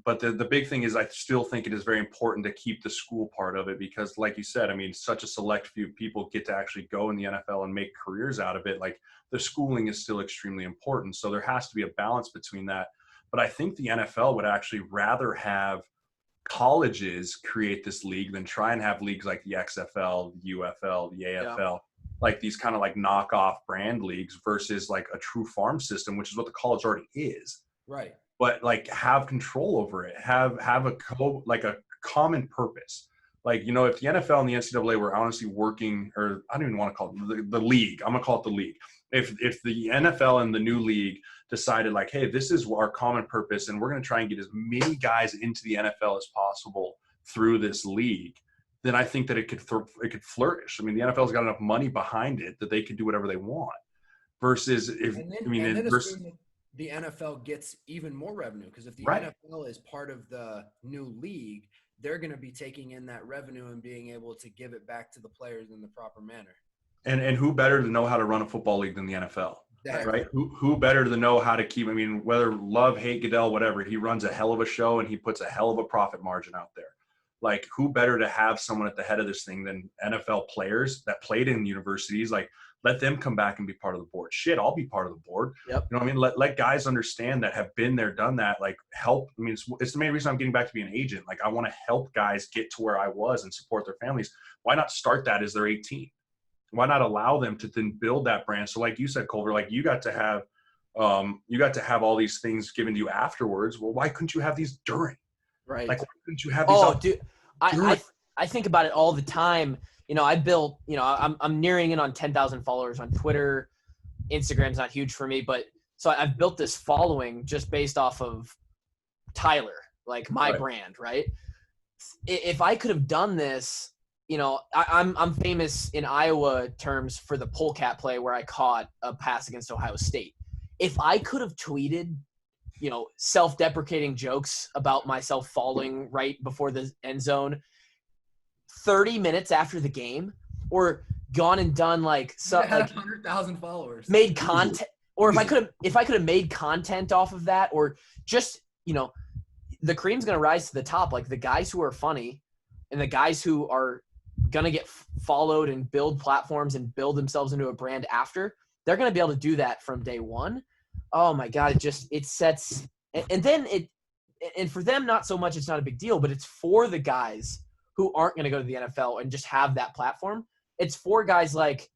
But the big thing is, I still think it is very important to keep the school part of it, because like you said, I mean, such a select few people get to actually go in the NFL and make careers out of it. Like, the schooling is still extremely important. So there has to be a balance between that. But I think the NFL would actually rather have colleges create this league than try and have leagues like the XFL, the UFL, the AFL, like these kind of like knockoff brand leagues, versus like a true farm system, which is what the college already is. Right. But like, have control over it, have a common purpose. Like, you know, if the NFL and the NCAA were honestly working, or I don't even want to call it the league. I'm gonna call it the league. If the NFL and the new league decided like, hey, this is our common purpose, and we're gonna try and get as many guys into the NFL as possible through this league, then I think that it could flourish. I mean, the NFL's got enough money behind it that they could do whatever they want. Versus if the NFL gets even more revenue, because if the right. NFL is part of the new league, they're going to be taking in that revenue and being able to give it back to the players in the proper manner. And who better to know how to run a football league than the NFL, exactly. Right? Who better to know how to keep, I mean, whether love, hate Goodell, whatever, he runs a hell of a show and he puts a hell of a profit margin out there. Like, who better to have someone at the head of this thing than NFL players that played in universities? Like, let them come back and be part of the board. Shit, I'll be part of the board. Yep. You know what I mean? Let guys understand that have been there, done that, like help. I mean, it's the main reason I'm getting back to being an agent. Like, I want to help guys get to where I was and support their families. Why not start that as they're 18? Why not allow them to then build that brand? So like you said, Culver, like you got to have all these things given to you afterwards. Well, why couldn't you have these during? Right. Like, why couldn't you have these? Oh, dude, I think about it all the time. You know, I built, you know, I'm nearing in on 10,000 followers on Twitter. Instagram's not huge for me, but so I've built this following just based off of Tyler, like my brand, right? If I could have done this, you know, I'm famous in Iowa terms for the polecat play where I caught a pass against Ohio State. If I could have tweeted, you know, self-deprecating jokes about myself falling right before the end zone 30 minutes after the game, or gone and done like 100,000 followers, made content, or if I could have made content off of that, or just, you know, the cream's going to rise to the top. Like the guys who are funny and the guys who are going to get followed and build platforms and build themselves into a brand after, they're going to be able to do that from day one. Oh my God. It sets, and then and for them, not so much, it's not a big deal, but it's for the guys who aren't going to go to the NFL and just have that platform. It's for guys like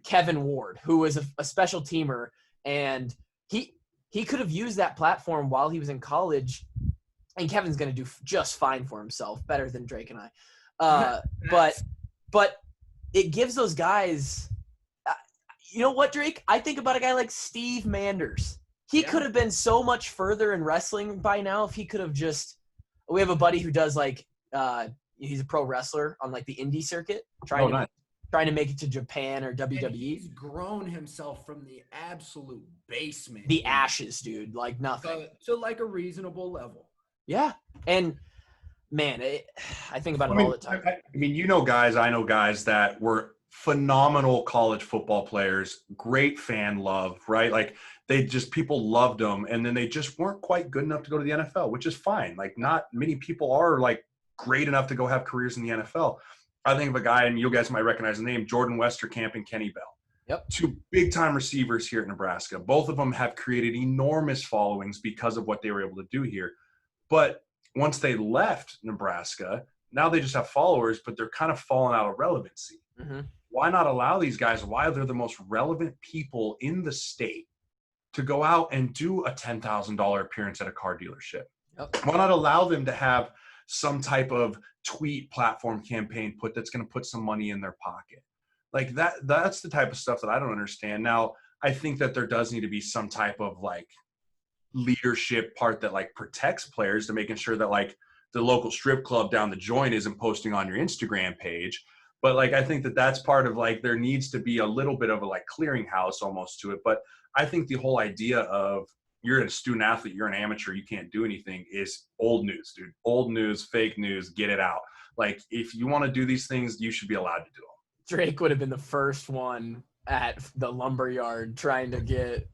Kevin Ward, who was a special teamer, and he could have used that platform while he was in college, and Kevin's going to do just fine for himself, better than Drake and I. But it gives those guys, you know what, Drake? I think about a guy like Steve Manders. He could have been so much further in wrestling by now if he could have just – we have a buddy who does like he's a pro wrestler on like the indie circuit, trying to make it to Japan or WWE. And he's grown himself from the absolute basement. The ashes, dude, like nothing. To like a reasonable level. Yeah. And man, I think about it all the time. I mean, you know guys, I know guys that were phenomenal college football players, great fan love, right? Like people loved them, and then they just weren't quite good enough to go to the NFL, which is fine. Like not many people are like great enough to go have careers in the NFL. I think of a guy, and you guys might recognize the name, Jordan Westercamp and Kenny Bell. Yep. Two big-time receivers here at Nebraska. Both of them have created enormous followings because of what they were able to do here. But once they left Nebraska, now they just have followers, but they're kind of falling out of relevancy. Mm-hmm. Why not allow these guys, while they're the most relevant people in the state, to go out and do a $10,000 appearance at a car dealership? Yep. Why not allow them to have some type of tweet platform campaign that's going to put some money in their pocket? Like that's the type of stuff that I don't understand. Now, I think that there does need to be some type of like leadership part that like protects players, to making sure that like the local strip club down the joint isn't posting on your Instagram page. But like, I think that that's part of like, there needs to be a little bit of a like clearinghouse almost to it. But I think the whole idea of you're a student athlete, you're an amateur, you can't do anything is old news, dude. Old news, fake news, get it out. Like if you want to do these things, you should be allowed to do them. Drake would have been the first one at the lumberyard trying to get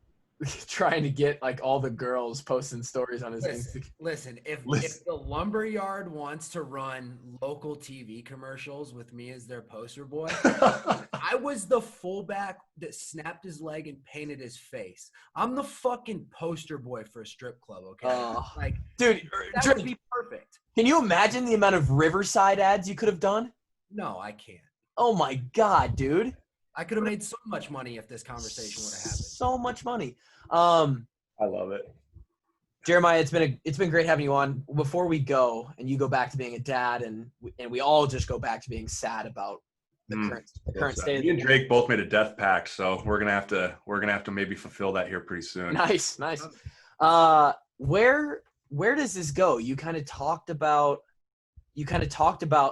like all the girls posting stories on his Instagram. Listen, if the lumberyard wants to run local TV commercials with me as their poster boy, I was the fullback that snapped his leg and painted his face. I'm the fucking poster boy for a strip club, okay? Like, dude, that would be perfect. Can you imagine the amount of Riverside ads you could have done? No, I can't. Oh my God, dude. I could have made so much money if this conversation would have happened. So much money. I love it. Jeremiah, it's been great having you on. Before we go and you go back to being a dad, and we all just go back to being sad about the current state. Me and Drake both made a death pact, so we're gonna have to maybe fulfill that here pretty soon. Nice. Where does this go? You kind of talked about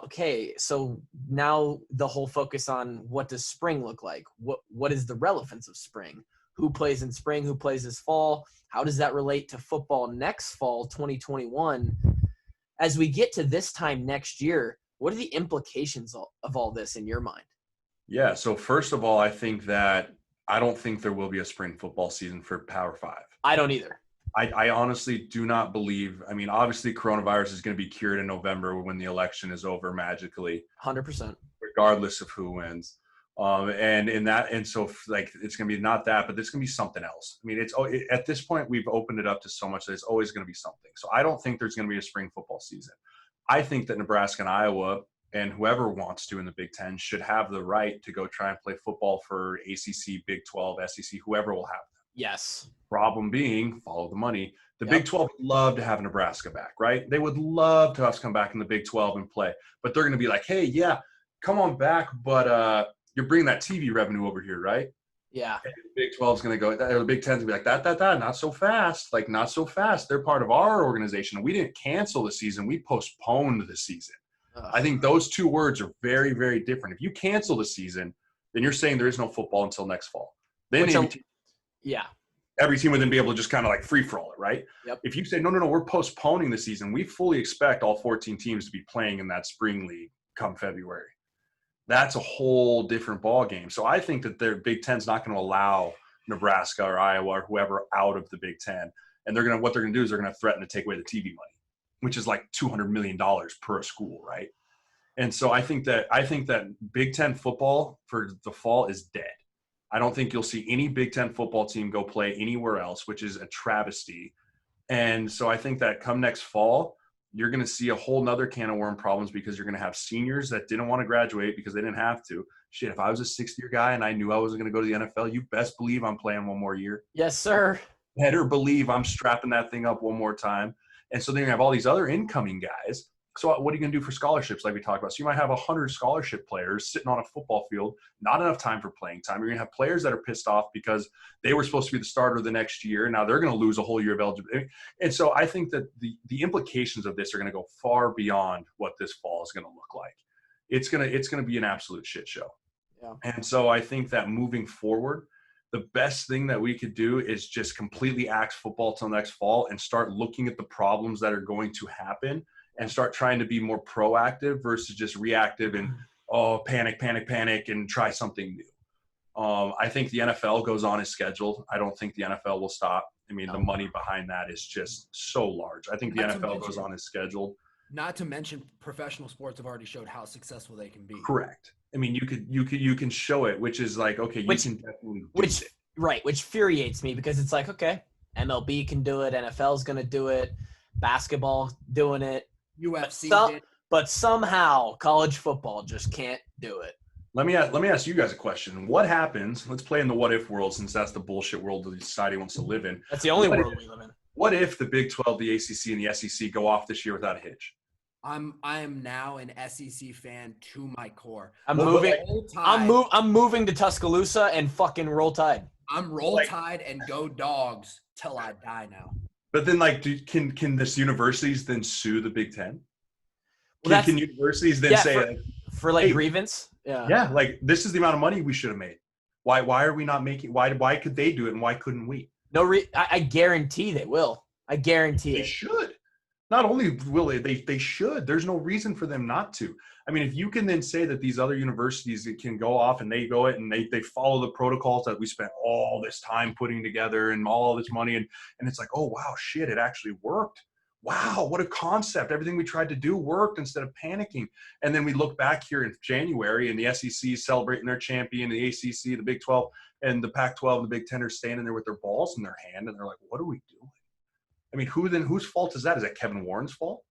okay, so now the whole focus on what does spring look like? What is the relevance of spring? Who plays in spring? Who plays this fall? How does that relate to football next fall, 2021? As we get to this time next year, what are the implications of all this in your mind? Yeah, so first of all, I don't think there will be a spring football season for Power 5. I don't either. I honestly do not believe. I mean, obviously, coronavirus is going to be cured in November when the election is over magically. 100%. Regardless of who wins. So it's going to be not that, but it's going to be something else. I mean, at this point, we've opened it up to so much that it's always going to be something. So I don't think there's going to be a spring football season. I think that Nebraska and Iowa and whoever wants to in the Big Ten should have the right to go try and play football for ACC, Big 12, SEC, whoever will have them. Yes. Problem being, follow the money. The Big 12 would love to have Nebraska back, right? They would love to have us come back in the Big 12 and play. But they're going to be like, hey, yeah, come on back, but you're bringing that TV revenue over here, right? Yeah. And the Big 12 is going to go, or the Big 10 is going to be like, that, not so fast. Like, not so fast. They're part of our organization. We didn't cancel the season. We postponed the season. I think those two words are very, very different. If you cancel the season, then you're saying there is no football until next fall. Then every team would then be able to just kind of like free-for-all it, right? Yep. If you say, no, we're postponing the season, we fully expect all 14 teams to be playing in that spring league come February. That's a whole different ball game. So I think that their Big Ten's not going to allow Nebraska or Iowa or whoever out of the Big Ten. And what they're going to do is they're going to threaten to take away the TV money, which is like $200 million per school, right? And so I think that Big Ten football for the fall is dead. I don't think you'll see any Big Ten football team go play anywhere else, which is a travesty. And so I think that come next fall, you're going to see a whole nother can of worm problems because you're going to have seniors that didn't want to graduate because they didn't have to. Shit, if I was a sixth-year guy and I knew I wasn't going to go to the NFL, you best believe I'm playing one more year. Yes, sir. Better believe I'm strapping that thing up one more time. And so then you have all these other incoming guys. So what are you going to do for scholarships like we talked about? So you might have 100 scholarship players sitting on a football field, not enough time for playing time. You're going to have players that are pissed off because they were supposed to be the starter the next year. Now they're going to lose a whole year of eligibility. And so I think that the implications of this are going to go far beyond what this fall is going to look like. It's going to be an absolute shit show. Yeah. And so I think that moving forward, the best thing that we could do is just completely axe football till next fall and start looking at the problems that are going to happen and start trying to be more proactive versus just reactive and, panic, and try something new. I think the NFL goes on as scheduled. I don't think the NFL will stop. I mean, the money behind that is just so large. I think the NFL goes on as scheduled. Not to mention professional sports have already showed how successful they can be. Correct. I mean, you can show it, which is like, okay, you can definitely do it. Right, which infuriates me because it's like, okay, MLB can do it, NFL's going to do it, basketball doing it. UFC did. But somehow college football just can't do it. Let me ask you guys a question. What happens? Let's play in the what if world, since that's the bullshit world that society wants to live in. That's the only world we live in. What if the Big 12, the ACC, and the SEC go off this year without a hitch? I am now an SEC fan to my core. I'm moving to Tuscaloosa and fucking Roll Tide. I'm Roll Tide and go Dogs till I die now. But then, can this universities then sue the Big Ten? Well, can universities then say for hey, grievance? Yeah, this is the amount of money we should have made. Why are we not making? Why could they do it and why couldn't we? I guarantee they will. I guarantee they should. Not only will they should. There's no reason for them not to. I mean, if you can then say that these other universities can go off and they go it and they follow the protocols that we spent all this time putting together and all this money and it's like, oh wow, shit, it actually worked. Wow, what a concept. Everything we tried to do worked instead of panicking. And then we look back here in January and the SEC is celebrating their champion, the ACC, the Big 12, and the Pac12 and the Big 10 are standing there with their balls in their hand and they're like, what are we doing? I mean, whose fault is that? Is that Kevin Warren's fault?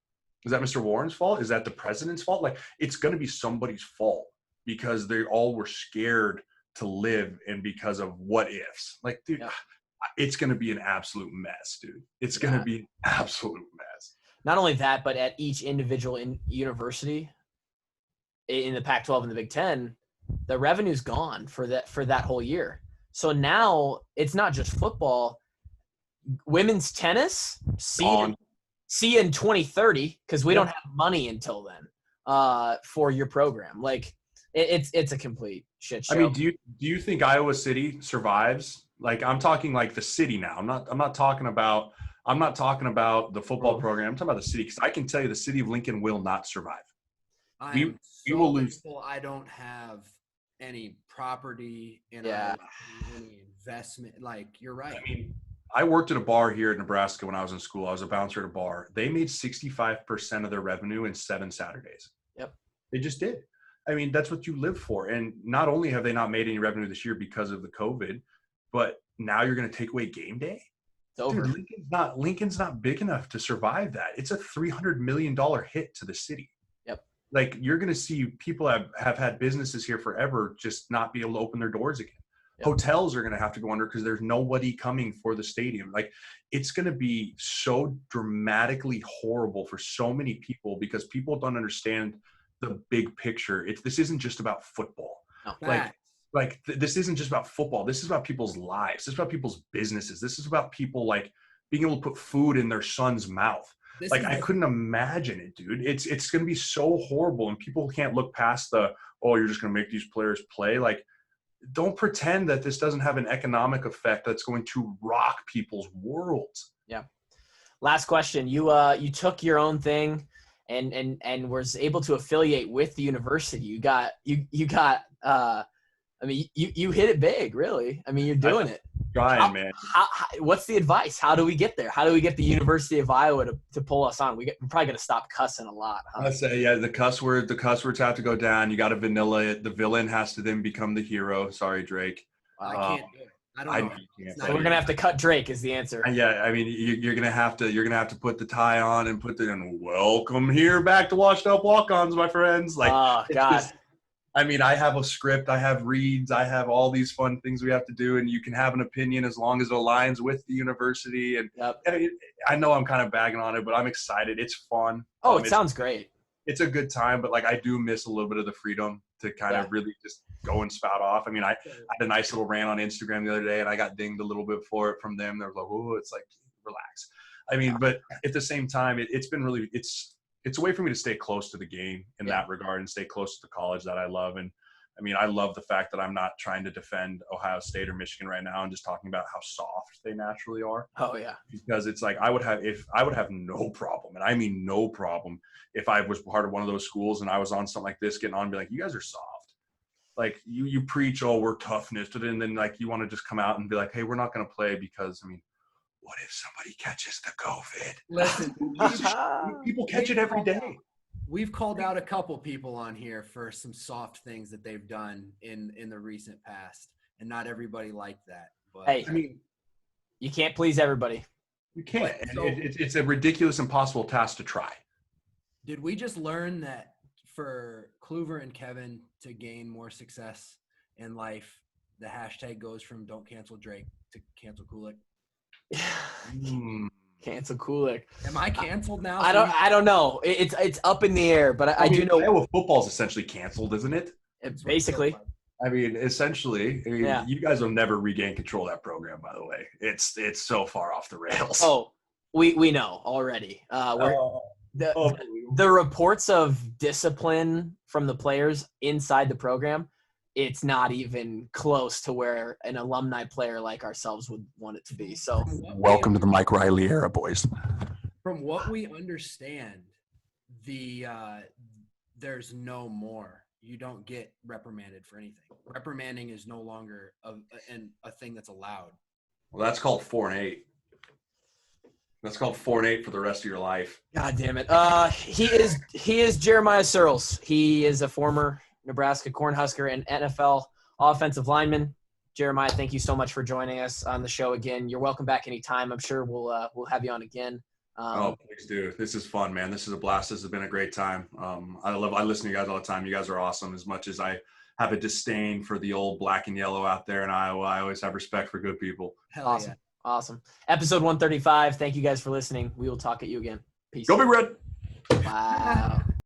Is that Mr. Warren's fault? Is that the president's fault? It's going to be somebody's fault because they all were scared to live and because of what ifs. Dude, it's going to be an absolute mess, dude. It's going to be an absolute mess. Not only that, but at each individual university in the Pac-12 and the Big Ten, the revenue's gone for that whole year. So now it's not just football. Women's tennis, see you in 2030 because we don't have money until then for your program. Like it's a complete shit show. I mean, do you think Iowa City survives? Like, I'm talking like the city now. I'm not talking about the football program. I'm talking about the city, because I can tell you the city of Lincoln will not survive. We will lose. I don't have any property in any investment. Like, you're right. I mean, I worked at a bar here in Nebraska when I was in school. I was a bouncer at a bar. They made 65% of their revenue in 7 Saturdays. Yep. They just did. I mean, that's what you live for. And not only have they not made any revenue this year because of the COVID, but now you're going to take away game day? It's over. Dude, Lincoln's not big enough to survive that. It's a $300 million hit to the city. Yep. Like, you're going to see people have had businesses here forever just not be able to open their doors again. Yep. Hotels are going to have to go under because there's nobody coming for the stadium. Like, it's going to be so dramatically horrible for so many people because people don't understand the big picture. This isn't just about football. No. This isn't just about football. This is about people's lives. This is about people's businesses. This is about people like being able to put food in their son's mouth. I couldn't imagine it, dude. It's going to be so horrible, and people can't look past you're just going to make these players play. Like, don't pretend that this doesn't have an economic effect that's going to rock people's worlds. Yeah. Last question. You took your own thing and was able to affiliate with the university. You got I mean, you hit it big, really. I mean, you're doing it. Trying, man. How, what's the advice? How do we get there? How do we get the University of Iowa to pull us on? We're probably going to stop cussing a lot. Huh? I say, the cuss words have to go down. You got to vanilla it. The villain has to then become the hero. Sorry, Drake. I can't do it. I don't know. So we're gonna have to cut Drake is the answer. Yeah, I mean, you're gonna have to put the tie on and welcome here back to Washed Up Walkons, my friends. Like, oh God. I mean, I have a script, I have reads, I have all these fun things we have to do, and you can have an opinion as long as it aligns with the university. And, I know I'm kind of bagging on it, but I'm excited. It's fun. Oh, it sounds great. It's a good time, but like, I do miss a little bit of the freedom to kind of really just go and spout off. I mean, I had a nice little rant on Instagram the other day, and I got dinged a little bit for it from them. They were like, "Oh, it's like, relax." I mean, but at the same time, it's been really, it's a way for me to stay close to the game in that regard and stay close to the college that I love. And I mean, I love the fact that I'm not trying to defend Ohio State or Michigan right now and just talking about how soft they naturally are. Oh yeah. Because it's like, I would have no problem, and I mean no problem, if I was part of one of those schools and I was on something like this, getting on and be like, you guys are soft. Like, you preach, oh, we're toughness, and then like you want to just come out and be like, hey, we're not going to play because, I mean, what if somebody catches the COVID? Listen, people catch it every day. We've called out a couple people on here for some soft things that they've done in the recent past, and not everybody liked that. But hey, I mean, you can't please everybody. You can't. It's a ridiculous, impossible task to try. Did we just learn that for Kluver and Kevin to gain more success in life, the hashtag goes from "Don't cancel Drake" to "Cancel Kulik"? Cancel Kulik. Am I canceled now? I don't know. It's up in the air, but I do know Iowa football is essentially canceled, isn't it? Basically. I mean, essentially. You guys will never regain control of that program. By the way, it's so far off the rails. Oh, we know already. The reports of discipline from the players inside the program, it's not even close to where an alumni player like ourselves would want it to be. So welcome to the Mike Riley era, boys. From what we understand, there's no more. You don't get reprimanded for anything. Reprimanding is no longer a thing that's allowed. Well, that's called 4-8. That's called 4-8 for the rest of your life. God damn it. He is Jeremiah Sirles. He is a former Nebraska Cornhusker and NFL offensive lineman. Jeremiah, thank you so much for joining us on the show again. You're welcome back anytime. I'm sure we'll have you on again. Please do. This is fun, man. This is a blast. This has been a great time. I listen to you guys all the time. You guys are awesome. As much as I have a disdain for the old black and yellow out there in Iowa, I always have respect for good people. Awesome. Awesome. Episode 135. Thank you guys for listening. We will talk at you again. Peace. Go Big Red. Wow.